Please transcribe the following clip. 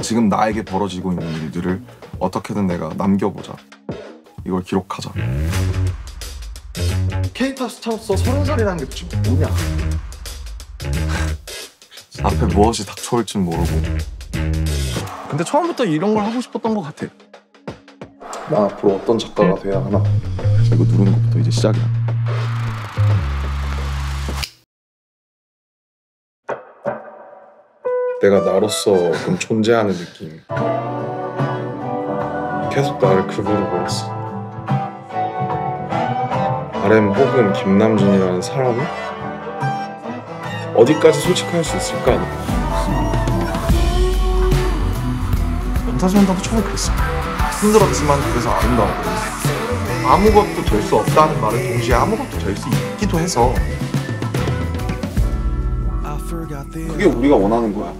지금 나에게 벌어지고 있는 일들을 어떻게든 내가 남겨보자. 이걸 기록하자. K팝 스타로서 30살이라는 게 도대체 뭐냐? 앞에 무엇이 닥쳐올진 모르고. 근데 처음부터 이런 걸 하고 싶었던 것 같아. 나 앞으로 어떤 작가가 돼야 하나. 이거 누르는 것부터 이제 시작이야. 내가 나로서 좀 존재하는 느낌. 계속 나를 극으로 보였어. RM 혹은 김남준이라는 사람은 어디까지 솔직할 수 있을까? 연타수연타도 처음에 그랬어. 힘들었지만 그래서 아름다웠고, 아무것도 될 수 없다는 말은 동시에 아무것도 될 수 있기도 해서 그게 우리가 원하는 거야.